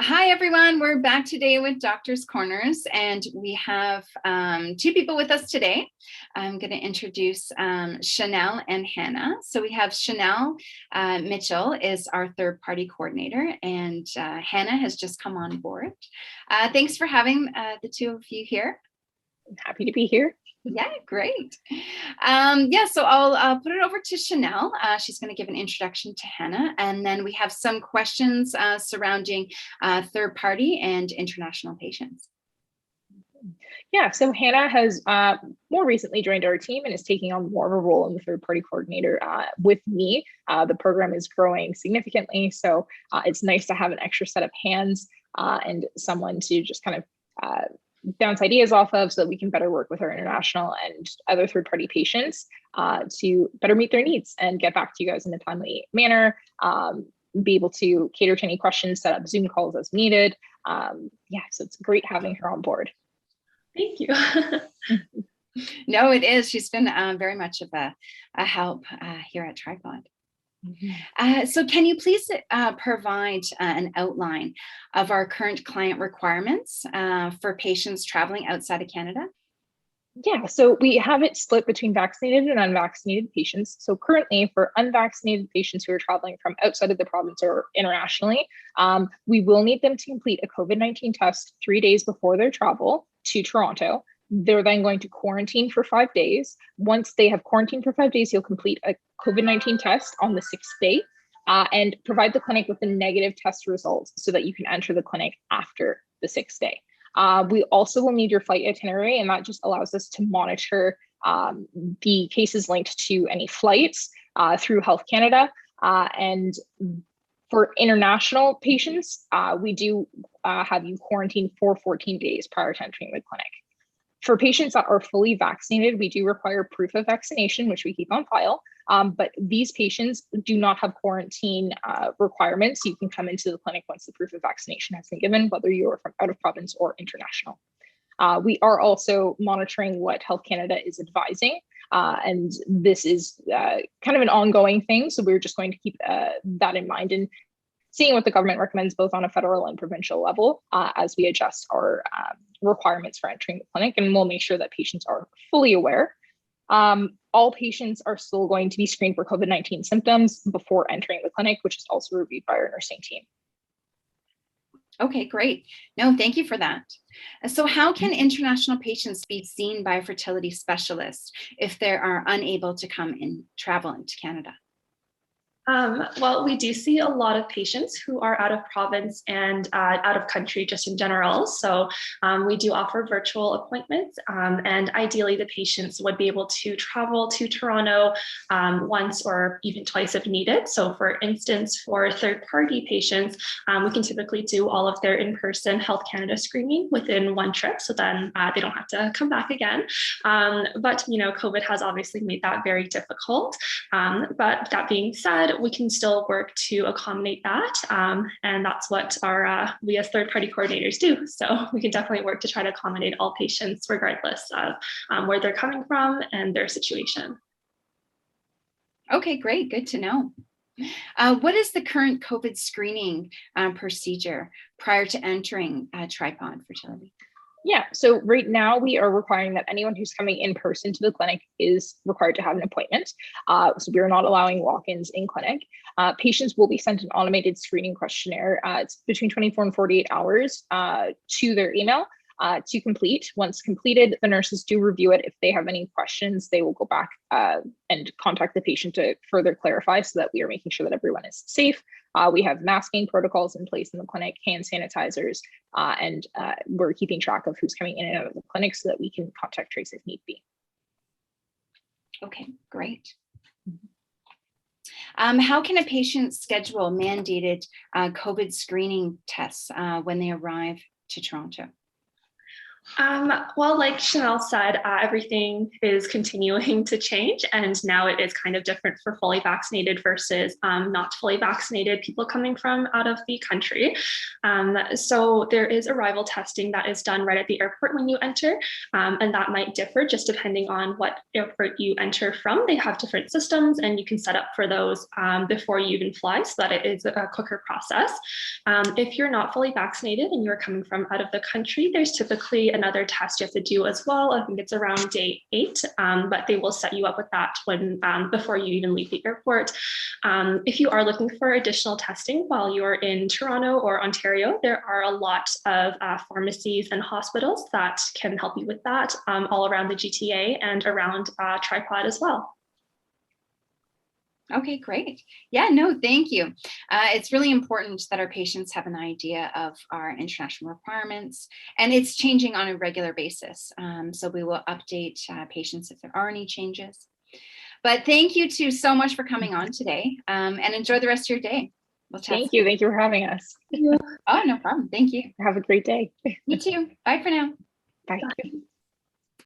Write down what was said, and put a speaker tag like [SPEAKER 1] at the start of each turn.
[SPEAKER 1] Hi, everyone. We're back today with Doctor's Corners, and we have two people with us today. I'm going to introduce Chanel and Hannah. So we have Chanel Mitchell is our third-party coordinator, and Hannah has just come on board. Thanks for having the two of you here.
[SPEAKER 2] I'm happy to be here.
[SPEAKER 1] Yeah, great. So I'll put it over to Chanel. She's going to give an introduction to Hannah, and then we have some questions surrounding third party and international patients.
[SPEAKER 2] Yeah, so Hannah has more recently joined our team and is taking on more of a role in the third party coordinator with me. The program is growing significantly, so it's nice to have an extra set of hands and someone to just kind of bounce ideas off of so that we can better work with our international and other third-party patients to better meet their needs and get back to you guys in a timely manner, be able to cater to any questions, set up Zoom calls as needed. So it's great having her on board.
[SPEAKER 3] Thank you.
[SPEAKER 1] No, it is. She's been very much of a help here at Tripod. So can you please provide an outline of our current client requirements for patients traveling outside of Canada?
[SPEAKER 2] Yeah, so we have it split between vaccinated and unvaccinated patients. So currently for unvaccinated patients who are traveling from outside of the province or internationally, we will need them to complete a COVID-19 test 3 days before their travel to Toronto. They're then going to quarantine for 5 days. Once they have quarantined for 5 days, you'll complete a COVID-19 test on the 6th day and provide the clinic with a negative test result so that you can enter the clinic after the 6th day. We also will need your flight itinerary, and that just allows us to monitor the cases linked to any flights through Health Canada. And for international patients, we do have you quarantine for 14 days prior to entering the clinic. For patients that are fully vaccinated, we do require proof of vaccination, which we keep on file. But these patients do not have quarantine requirements. You can come into the clinic once the proof of vaccination has been given, whether you are from out of province or international. We are also monitoring what Health Canada is advising. And this is kind of an ongoing thing. So we're just going to keep that in mind and seeing what the government recommends both on a federal and provincial level as we adjust our requirements for entering the clinic, and we'll make sure that patients are fully aware. All patients are still going to be screened for COVID-19 symptoms before entering the clinic, which is also reviewed by our nursing team.
[SPEAKER 1] Okay, great. No, thank you for that. So how can international patients be seen by a fertility specialist if they are unable to come and travel into Canada?
[SPEAKER 3] Well, we do see a lot of patients who are out of province and out of country just in general. So we do offer virtual appointments, and ideally the patients would be able to travel to Toronto once or even twice if needed. So for instance, for third-party patients, we can typically do all of their in-person Health Canada screening within one trip. So then they don't have to come back again. But, COVID has obviously made that very difficult. But that being said, we can still work to accommodate that. And that's what we as third-party coordinators do. So we can definitely work to try to accommodate all patients regardless of where they're coming from and their situation.
[SPEAKER 1] Okay, great. Good to know. What is the current COVID screening procedure prior to entering Tripod Fertility?
[SPEAKER 2] Yeah, so right now we are requiring that anyone who's coming in person to the clinic is required to have an appointment. So we are not allowing walk-ins in clinic. Patients will be sent an automated screening questionnaire. It's between 24 and 48 hours to their email to complete. Once completed, the nurses do review it. If they have any questions, they will go back and contact the patient to further clarify so that we are making sure that everyone is safe. We have masking protocols in place in the clinic, hand sanitizers, and we're keeping track of who's coming in and out of the clinic so that we can contact trace if need be.
[SPEAKER 1] Okay, great. How can a patient schedule mandated COVID screening tests when they arrive to Toronto?
[SPEAKER 3] Well, like Chanel said, everything is continuing to change, and now it is kind of different for fully vaccinated versus not fully vaccinated people coming from out of the country. So there is arrival testing that is done right at the airport when you enter, and that might differ just depending on what airport you enter from. They have different systems, and you can set up for those before you even fly, so that it is a quicker process. If you're not fully vaccinated and you're coming from out of the country, there's typically another test you have to do as well. I think it's around day 8, but they will set you up with that when before you even leave the airport. If you are looking for additional testing while you're in Toronto or Ontario, there are a lot of pharmacies and hospitals that can help you with that all around the GTA and around Tripod as well.
[SPEAKER 1] Okay, great. Yeah, no, thank you. It's really important that our patients have an idea of our international requirements, and it's changing on a regular basis. So we will update patients if there are any changes. But thank you two so much for coming on today, and enjoy the rest of your day. We'll chat
[SPEAKER 2] Thank you. Thank you for having us.
[SPEAKER 1] soon. Oh, no problem. Thank you.
[SPEAKER 2] Have a great day.
[SPEAKER 1] You too. Bye for now.
[SPEAKER 2] Bye.
[SPEAKER 3] Bye.